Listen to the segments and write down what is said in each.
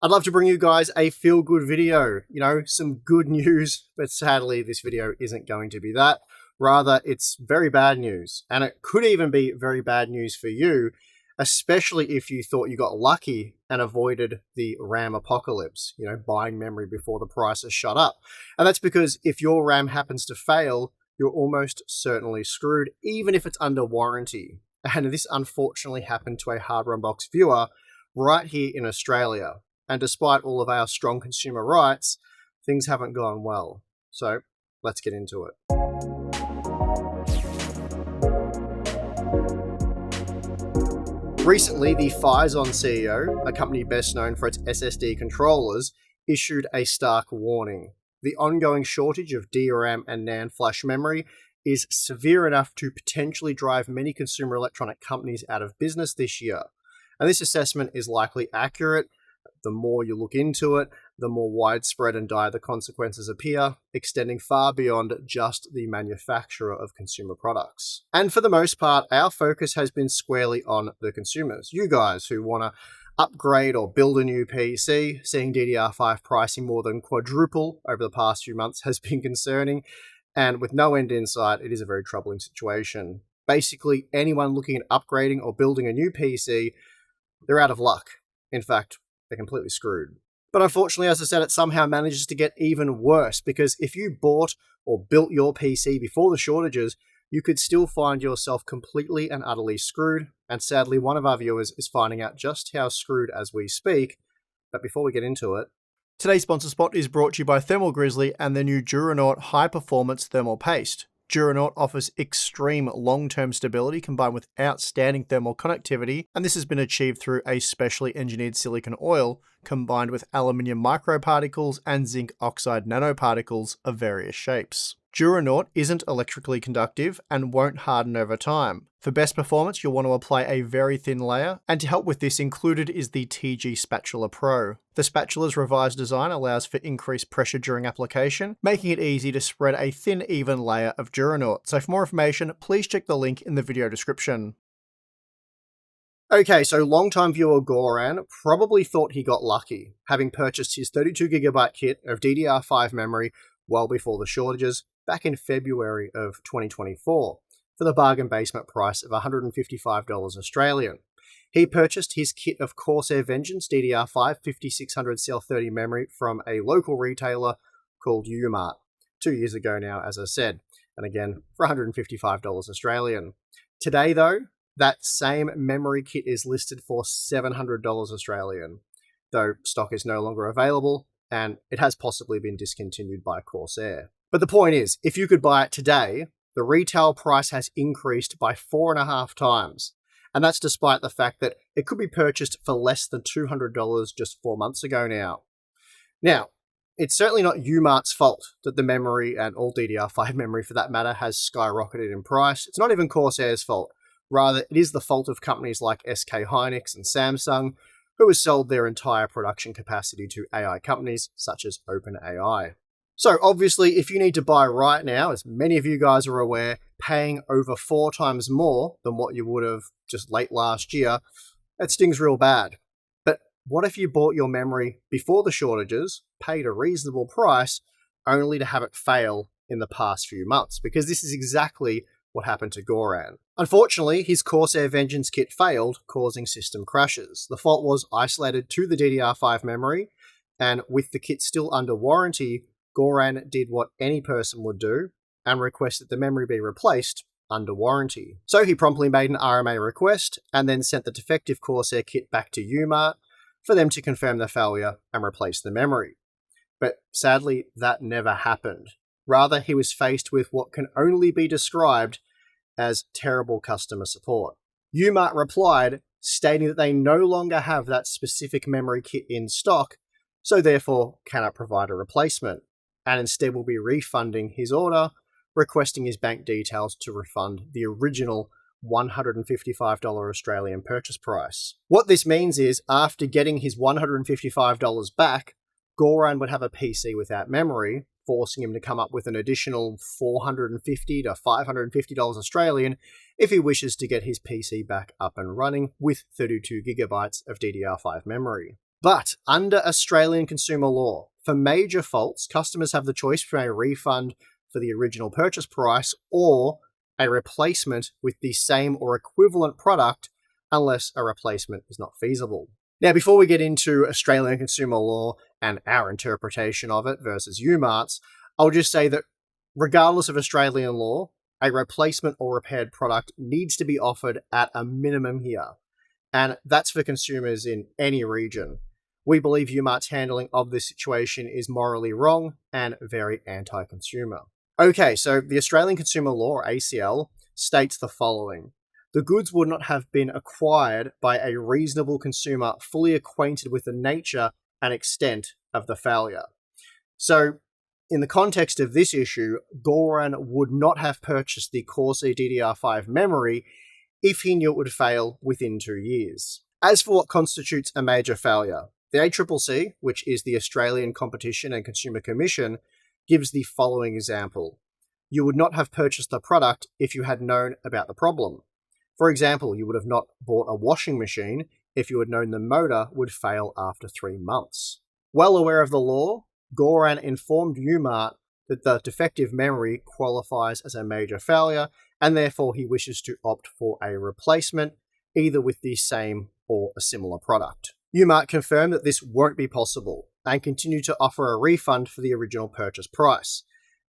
I'd love to bring you guys a feel-good video, some good news, but sadly this video isn't going to be that. Rather, it's very bad news, and it could even be very bad news for you, especially if you thought you got lucky and avoided the RAM apocalypse, buying memory before the prices shot up. And that's because if your RAM happens to fail, you're almost certainly screwed, even if it's under warranty. And this unfortunately happened to a Hardware Unboxed viewer right here in Australia. And despite all of our strong consumer rights, things haven't gone well. So let's get into it. Recently, the Phison CEO, a company best known for its SSD controllers, issued a stark warning. The ongoing shortage of DRAM and NAND flash memory is severe enough to potentially drive many consumer electronic companies out of business this year. And this assessment is likely accurate. The more you look into it, the more widespread and dire the consequences appear, extending far beyond just the manufacturer of consumer products. And for the most part, our focus has been squarely on the consumers. You guys who want to upgrade or build a new PC, seeing DDR5 pricing more than quadruple over the past few months has been concerning, and with no end in sight, it is a very troubling situation. Basically, anyone looking at upgrading or building a new PC, they're out of luck. In fact, they're completely screwed. But unfortunately, as I said, it somehow manages to get even worse, because if you bought or built your PC before the shortages, you could still find yourself completely and utterly screwed. And sadly, one of our viewers is finding out just how screwed as we speak. But before we get into it, today's sponsor spot is brought to you by Thermal Grizzly and their new Duranaut High Performance Thermal Paste. Duranaut offers extreme long-term stability combined with outstanding thermal conductivity, and this has been achieved through a specially engineered silicon oil combined with aluminium microparticles and zinc oxide nanoparticles of various shapes. Duranaut isn't electrically conductive and won't harden over time. For best performance, you'll want to apply a very thin layer, and to help with this, included is the TG Spatula Pro. The spatula's revised design allows for increased pressure during application, making it easy to spread a thin, even layer of Duranaut. So for more information, please check the link in the video description. Okay, so longtime viewer Goran probably thought he got lucky, having purchased his 32GB kit of DDR5 memory well before the shortages back in February of 2024 for the bargain basement price of $155 Australian. He purchased his kit of Corsair Vengeance DDR5 5600 Cell30 memory from a local retailer called Umart 2 years ago now, as I said, and again for $155 Australian. Today though, that same memory kit is listed for $700 Australian, though stock is no longer available and it has possibly been discontinued by Corsair. But the point is, if you could buy it today, the retail price has increased by 4.5 times. And that's despite the fact that it could be purchased for less than $200 just 4 months ago now. Now, it's certainly not Umart's fault that the memory, and all DDR5 memory for that matter, has skyrocketed in price. It's not even Corsair's fault. Rather, it is the fault of companies like SK Hynix and Samsung, who has sold their entire production capacity to AI companies such as OpenAI. So obviously, if you need to buy right now, as many of you guys are aware, paying over 4 times more than what you would have just late last year, it stings real bad. But what if you bought your memory before the shortages, paid a reasonable price, only to have it fail in the past few months? Because this is exactly what happened to Goran. Unfortunately, his Corsair Vengeance kit failed, causing system crashes. The fault was isolated to the DDR5 memory, and with the kit still under warranty, Goran did what any person would do and requested the memory be replaced under warranty. So he promptly made an RMA request and then sent the defective Corsair kit back to Umart for them to confirm the failure and replace the memory. But sadly, that never happened. Rather, he was faced with what can only be described as terrible customer support. Umart replied, stating that they no longer have that specific memory kit in stock, so therefore cannot provide a replacement, and instead will be refunding his order, requesting his bank details to refund the original $155 Australian purchase price. What this means is, after getting his $155 back, Goran would have a PC without memory, forcing him to come up with an additional $450 to $550 Australian if he wishes to get his PC back up and running with 32GB of DDR5 memory. But under Australian consumer law, for major faults, customers have the choice between a refund for the original purchase price or a replacement with the same or equivalent product unless a replacement is not feasible. Now, before we get into Australian consumer law and our interpretation of it versus UMart's, I'll just say that regardless of Australian law, a replacement or repaired product needs to be offered at a minimum here. And that's for consumers in any region. We believe UMart's handling of this situation is morally wrong and very anti-consumer. Okay, so the Australian Consumer Law, or ACL, states the following. The goods would not have been acquired by a reasonable consumer fully acquainted with the nature and extent of the failure. So, in the context of this issue, Goran would not have purchased the Corsair DDR5 memory if he knew it would fail within 2 years. As for what constitutes a major failure, the ACCC, which is the Australian Competition and Consumer Commission, gives the following example. You would not have purchased the product if you had known about the problem. For example, you would have not bought a washing machine if you had known the motor would fail after 3 months. Well aware of the law, Goran informed UMart that the defective memory qualifies as a major failure and therefore he wishes to opt for a replacement, either with the same or a similar product. UMart confirmed that this won't be possible and continued to offer a refund for the original purchase price.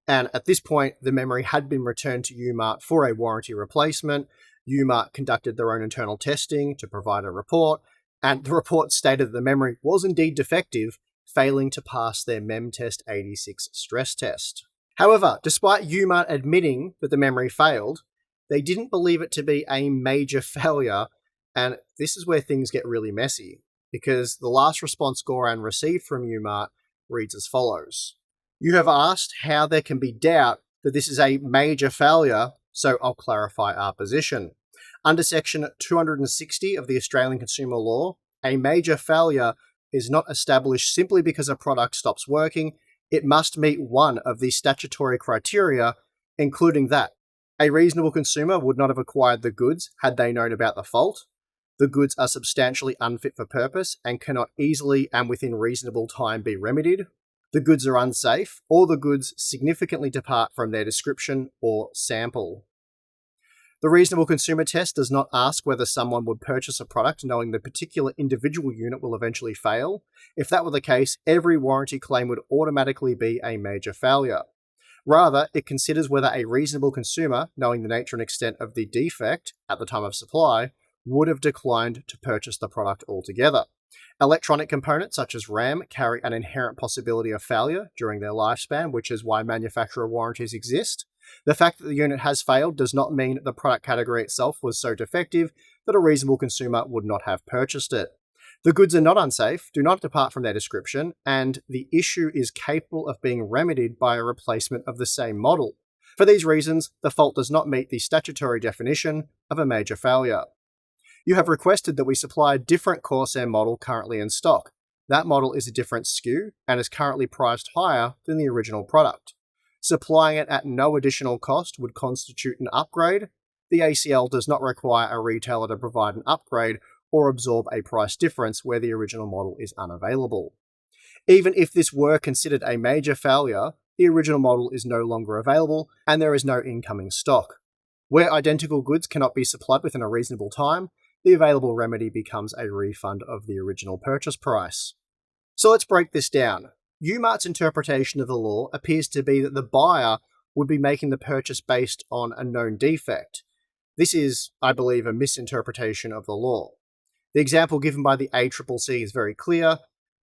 And at this point, the memory had been returned to UMart for a warranty replacement. UMart conducted their own internal testing to provide a report, and the report stated that the memory was indeed defective, failing to pass their MemTest 86 stress test. However, despite UMart admitting that the memory failed, they didn't believe it to be a major failure, and this is where things get really messy, because the last response Goran received from UMart reads as follows. You have asked how there can be doubt that this is a major failure, so I'll clarify our position. Under Section 260 of the Australian Consumer Law, a major failure is not established simply because a product stops working. It must meet one of the statutory criteria, including that a reasonable consumer would not have acquired the goods had they known about the fault. The goods are substantially unfit for purpose and cannot easily and within reasonable time be remedied. The goods are unsafe, or the goods significantly depart from their description or sample. The reasonable consumer test does not ask whether someone would purchase a product knowing the particular individual unit will eventually fail. If that were the case, every warranty claim would automatically be a major failure. Rather, it considers whether a reasonable consumer, knowing the nature and extent of the defect at the time of supply, would have declined to purchase the product altogether. Electronic components such as RAM carry an inherent possibility of failure during their lifespan, which is why manufacturer warranties exist. The fact that the unit has failed does not mean the product category itself was so defective that a reasonable consumer would not have purchased it. The goods are not unsafe, do not depart from their description, and the issue is capable of being remedied by a replacement of the same model. For these reasons, the fault does not meet the statutory definition of a major failure. You have requested that we supply a different Corsair model currently in stock. That model is a different SKU and is currently priced higher than the original product. Supplying it at no additional cost would constitute an upgrade. The ACL does not require a retailer to provide an upgrade or absorb a price difference where the original model is unavailable. Even if this were considered a major failure, the original model is no longer available and there is no incoming stock. Where identical goods cannot be supplied within a reasonable time, the available remedy becomes a refund of the original purchase price. So let's break this down. UMart's interpretation of the law appears to be that the buyer would be making the purchase based on a known defect. This is, I believe, a misinterpretation of the law. The example given by the ACCC is very clear,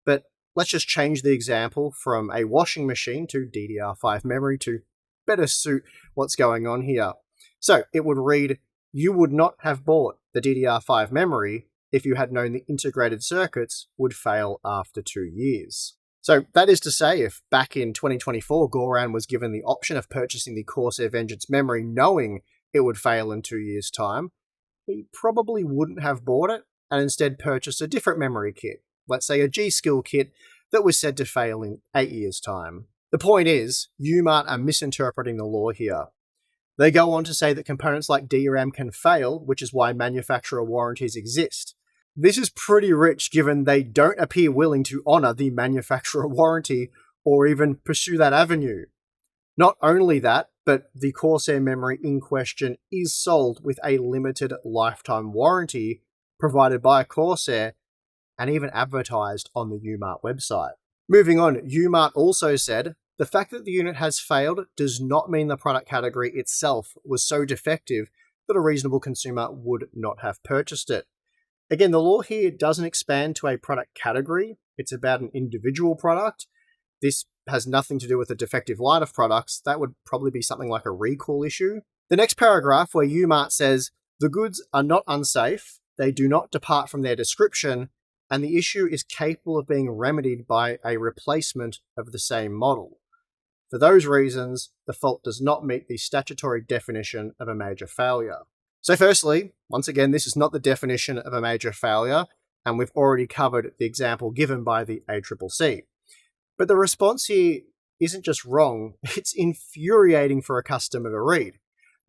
but let's just change the example from a washing machine to DDR5 memory to better suit what's going on here. So it would read, you would not have bought the DDR5 memory if you had known the integrated circuits would fail after 2 years. So that is to say, if back in 2024 Goran was given the option of purchasing the Corsair Vengeance memory knowing it would fail in 2 years' time, he probably wouldn't have bought it and instead purchased a different memory kit, let's say a G-Skill kit that was said to fail in 8 years' time. The point is, UMart are misinterpreting the law here. They go on to say that components like DRAM can fail, which is why manufacturer warranties exist. This is pretty rich given they don't appear willing to honour the manufacturer warranty or even pursue that avenue. Not only that, but the Corsair memory in question is sold with a limited lifetime warranty provided by Corsair and even advertised on the UMart website. Moving on, UMart also said, the fact that the unit has failed does not mean the product category itself was so defective that a reasonable consumer would not have purchased it. Again, the law here doesn't expand to a product category. It's about an individual product. This has nothing to do with a defective line of products. That would probably be something like a recall issue. The next paragraph where UMart says, the goods are not unsafe, they do not depart from their description, and the issue is capable of being remedied by a replacement of the same model. For those reasons, the fault does not meet the statutory definition of a major failure. So firstly, once again, this is not the definition of a major failure, and we've already covered the example given by the ACCC. But the response here isn't just wrong, it's infuriating for a customer to read.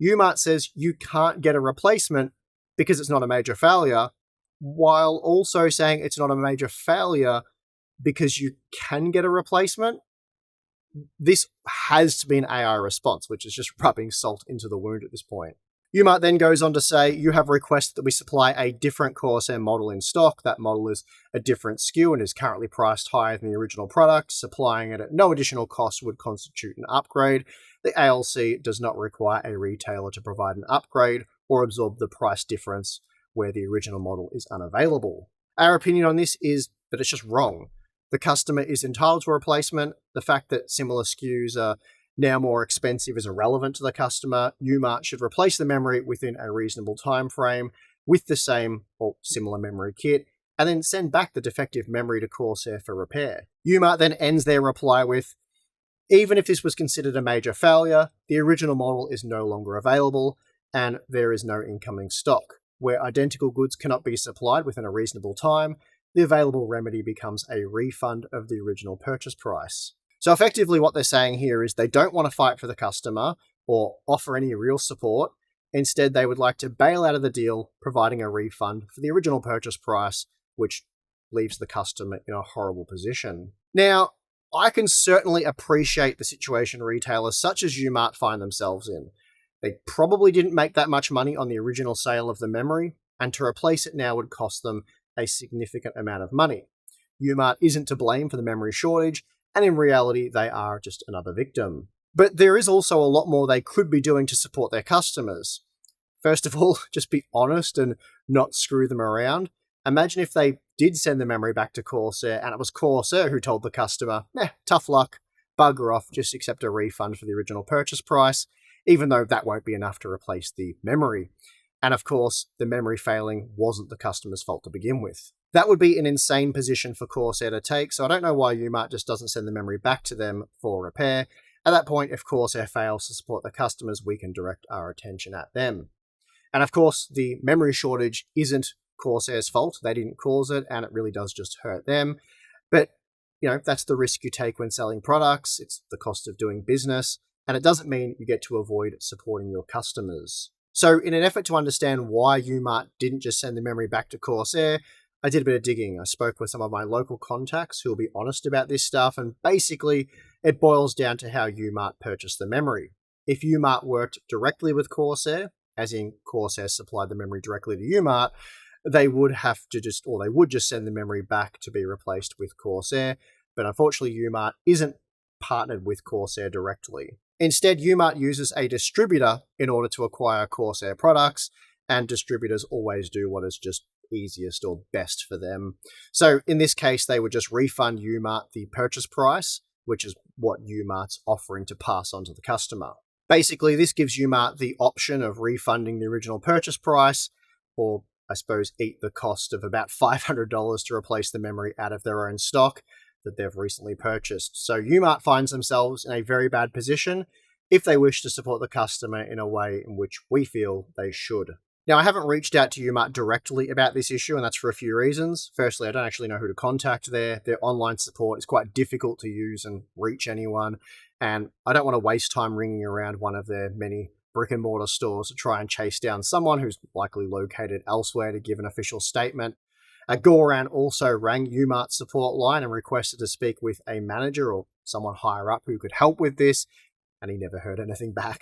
UMart says you can't get a replacement because it's not a major failure, while also saying it's not a major failure because you can get a replacement. This has to be an AI response, which is just rubbing salt into the wound at this point. UMart then goes on to say, you have requested that we supply a different Corsair model in stock. That model is a different SKU and is currently priced higher than the original product. Supplying it at no additional cost would constitute an upgrade. The ALC does not require a retailer to provide an upgrade or absorb the price difference where the original model is unavailable. Our opinion on this is that it's just wrong. The customer is entitled to a replacement. The fact that similar SKUs are now more expensive is irrelevant to the customer. UMart should replace the memory within a reasonable time frame with the same or similar memory kit, and then send back the defective memory to Corsair for repair. UMart then ends their reply with, even if this was considered a major failure, the original model is no longer available, and there is no incoming stock. Where identical goods cannot be supplied within a reasonable time, the available remedy becomes a refund of the original purchase price. So effectively what they're saying here is they don't want to fight for the customer or offer any real support. Instead, they would like to bail out of the deal, providing a refund for the original purchase price, which leaves the customer in a horrible position. Now, I can certainly appreciate the situation retailers such as UMart find themselves in. They probably didn't make that much money on the original sale of the memory, and to replace it now would cost them a significant amount of money. UMart isn't to blame for the memory shortage, and in reality, they are just another victim. But there is also a lot more they could be doing to support their customers. First of all, just be honest and not screw them around. Imagine if they did send the memory back to Corsair and it was Corsair who told the customer, tough luck, bugger off, just accept a refund for the original purchase price, even though that won't be enough to replace the memory. And of course, the memory failing wasn't the customer's fault to begin with. That would be an insane position for Corsair to take, so I don't know why UMart just doesn't send the memory back to them for repair. At that point, if Corsair fails to support the customers, we can direct our attention at them. And of course, the memory shortage isn't Corsair's fault. They didn't cause it, and it really does just hurt them. But, that's the risk you take when selling products. It's the cost of doing business, and it doesn't mean you get to avoid supporting your customers. So in an effort to understand why UMart didn't just send the memory back to Corsair, I did a bit of digging. I spoke with some of my local contacts who will be honest about this stuff, and basically it boils down to how UMart purchased the memory. If UMart worked directly with Corsair, as in Corsair supplied the memory directly to UMart, they would just send the memory back to be replaced with Corsair, but unfortunately UMart isn't partnered with Corsair directly. Instead, UMart uses a distributor in order to acquire Corsair products, and distributors always do what is just easiest or best for them. So in this case, they would just refund UMart the purchase price, which is what UMart's offering to pass on to the customer. Basically, this gives UMart the option of refunding the original purchase price, or I suppose eat the cost of about $500 to replace the memory out of their own stock that they've recently purchased. So UMart finds themselves in a very bad position if they wish to support the customer in a way in which we feel they should. Now, I haven't reached out to UMart directly about this issue, and that's for a few reasons. Firstly, I don't actually know who to contact there. Their online support is quite difficult to use and reach anyone, and I don't want to waste time ringing around one of their many brick-and-mortar stores to try and chase down someone who's likely located elsewhere to give an official statement. Goran also rang UMart's support line and requested to speak with a manager or someone higher up who could help with this, and he never heard anything back.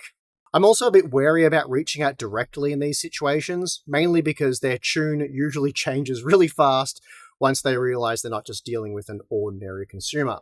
I'm also a bit wary about reaching out directly in these situations, mainly because their tune usually changes really fast once they realize they're not just dealing with an ordinary consumer.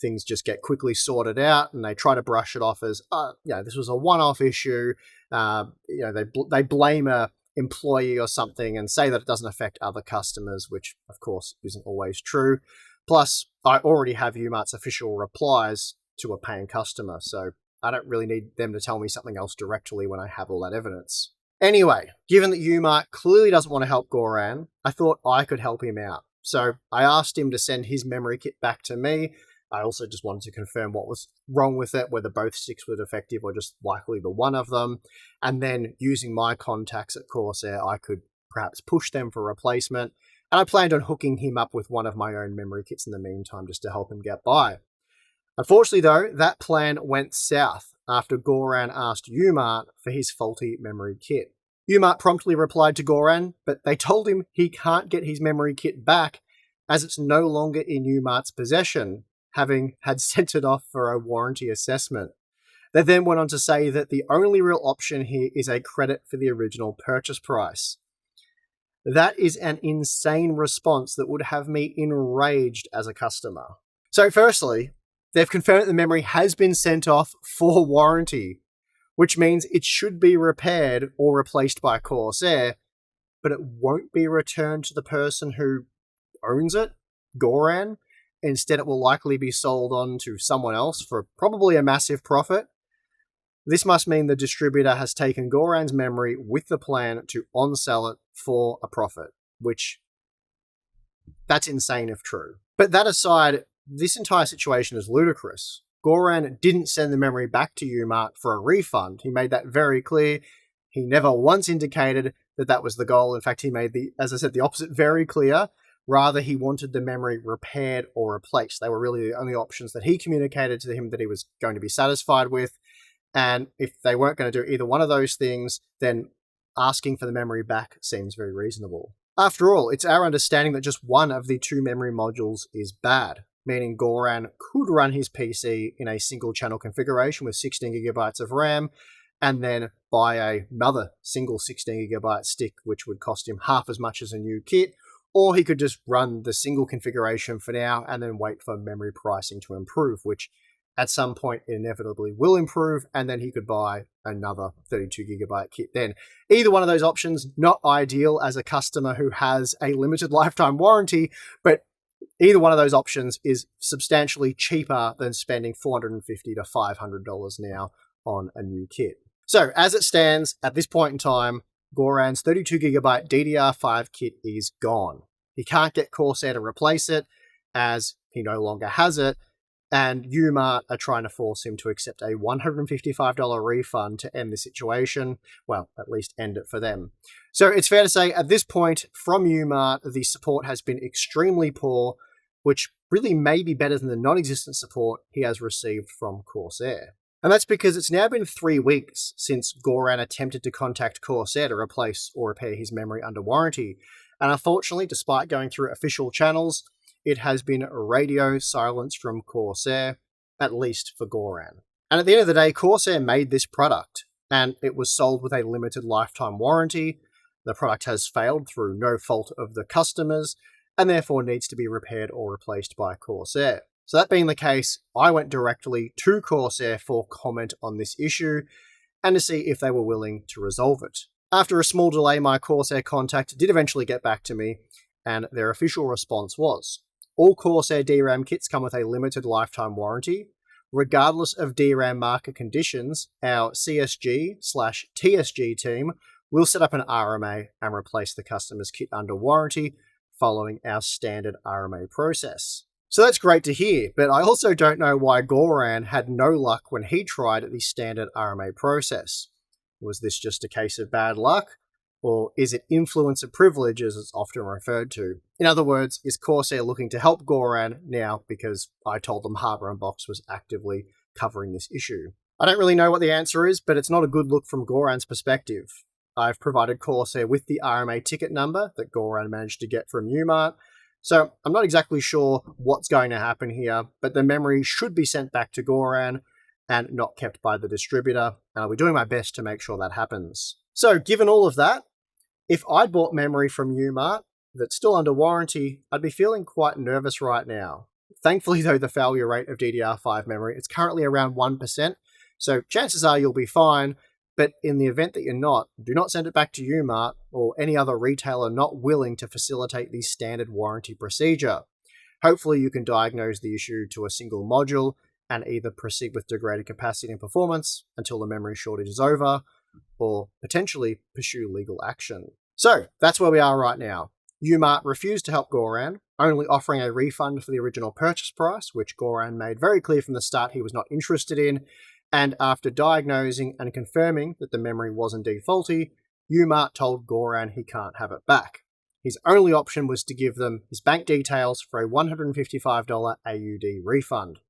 Things just get quickly sorted out, and they try to brush it off as, this was a one-off issue. They blame a employee or something and say that it doesn't affect other customers, which of course isn't always true. Plus, I already have UMart's official replies to a paying customer, so I don't really need them to tell me something else directly when I have all that evidence. Anyway, given that UMart clearly doesn't want to help Goran, I thought I could help him out. So I asked him to send his memory kit back to me. I also just wanted to confirm what was wrong with it, whether both sticks were defective or just likely the one of them. And then using my contacts at Corsair, I could perhaps push them for replacement. And I planned on hooking him up with one of my own memory kits in the meantime, just to help him get by. Unfortunately, though, that plan went south after Goran asked UMart for his faulty memory kit. UMart promptly replied to Goran, but they told him he can't get his memory kit back as it's no longer in UMart's possession, having had sent it off for a warranty assessment. They then went on to say that the only real option here is a credit for the original purchase price. That is an insane response that would have me enraged as a customer. So firstly, they've confirmed that the memory has been sent off for warranty, which means it should be repaired or replaced by Corsair, but it won't be returned to the person who owns it, Goran. Instead, it will likely be sold on to someone else for probably a massive profit. This must mean the distributor has taken Goran's memory with the plan to on-sell it for a profit, which, that's insane if true. But that aside, this entire situation is ludicrous. Goran didn't send the memory back to UMart for a refund. He made that very clear. He never once indicated that that was the goal. In fact, he made the opposite very clear. Rather, he wanted the memory repaired or replaced. They were really the only options that he communicated to him that he was going to be satisfied with. And if they weren't going to do either one of those things, then asking for the memory back seems very reasonable. After all, it's our understanding that just one of the two memory modules is bad, meaning Goran could run his PC in a single channel configuration with 16GB of RAM, and then buy another single 16GB stick, which would cost him half as much as a new kit, or he could just run the single configuration for now and then wait for memory pricing to improve, which at some point inevitably will improve, and then he could buy another 32GB kit then. Either one of those options, not ideal as a customer who has a limited lifetime warranty, but either one of those options is substantially cheaper than spending $450 to $500 now on a new kit. So as it stands, at this point in time, Goran's 32GB DDR5 kit is gone. He can't get Corsair to replace it, as he no longer has it, and UMart are trying to force him to accept a $155 refund to end the situation. Well, at least end it for them. So it's fair to say, at this point, from UMart, the support has been extremely poor, which really may be better than the non-existent support he has received from Corsair. And that's because it's now been 3 weeks since Goran attempted to contact Corsair to replace or repair his memory under warranty. And unfortunately, despite going through official channels, it has been radio silence from Corsair, at least for Goran. And at the end of the day, Corsair made this product, and it was sold with a limited lifetime warranty. The product has failed through no fault of the customers, and therefore needs to be repaired or replaced by Corsair. So that being the case, I went directly to Corsair for comment on this issue, and to see if they were willing to resolve it. After a small delay, my Corsair contact did eventually get back to me, and their official response was, all Corsair DRAM kits come with a limited lifetime warranty. Regardless of DRAM market conditions, our CSG/TSG team will set up an RMA and replace the customer's kit under warranty following our standard RMA process. So that's great to hear, but I also don't know why Goran had no luck when he tried the standard RMA process. Was this just a case of bad luck? Or is it influence of privilege, as it's often referred to? In other words, is Corsair looking to help Goran now because I told them Hardware Unboxed was actively covering this issue? I don't really know what the answer is, but it's not a good look from Goran's perspective. I've provided Corsair with the RMA ticket number that Goran managed to get from Umart. So I'm not exactly sure what's going to happen here, but the memory should be sent back to Goran and not kept by the distributor, and I'll be doing my best to make sure that happens. So given all of that, if I'd bought memory from Umart that's still under warranty, I'd be feeling quite nervous right now. Thankfully though, the failure rate of DDR5 memory is currently around 1%, so chances are you'll be fine. But in the event that you're not, do not send it back to Umart or any other retailer not willing to facilitate the standard warranty procedure. Hopefully you can diagnose the issue to a single module and either proceed with degraded capacity and performance until the memory shortage is over, or potentially pursue legal action. So that's where we are right now. Umart refused to help Goran, only offering a refund for the original purchase price, which Goran made very clear from the start he was not interested in. And after diagnosing and confirming that the memory was indeed faulty, Umart told Goran he can't have it back. His only option was to give them his bank details for a $155 AUD refund.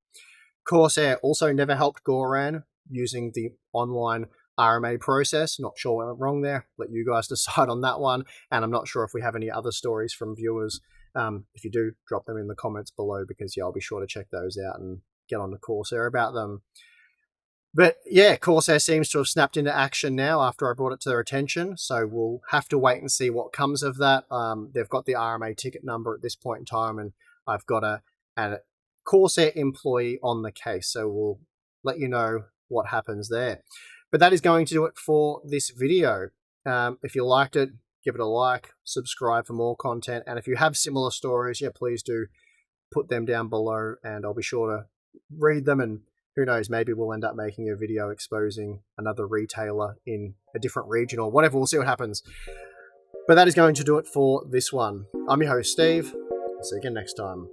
Corsair also never helped Goran using the online RMA process. Not sure what went wrong there. Let you guys decide on that one. And I'm not sure if we have any other stories from viewers. If you do, drop them in the comments below, because I'll be sure to check those out and get on to Corsair about them. But yeah, Corsair seems to have snapped into action now after I brought it to their attention, so we'll have to wait and see what comes of that. They've got the RMA ticket number at this point in time, and I've got a Corsair employee on the case, so we'll let you know what happens there. But that is going to do it for this video. If you liked it, give it a like, subscribe for more content, and if you have similar stories, please do put them down below, and I'll be sure to read them, and who knows, maybe we'll end up making a video exposing another retailer in a different region or whatever. We'll see what happens. But that is going to do it for this one. I'm your host, Steve. See you again next time.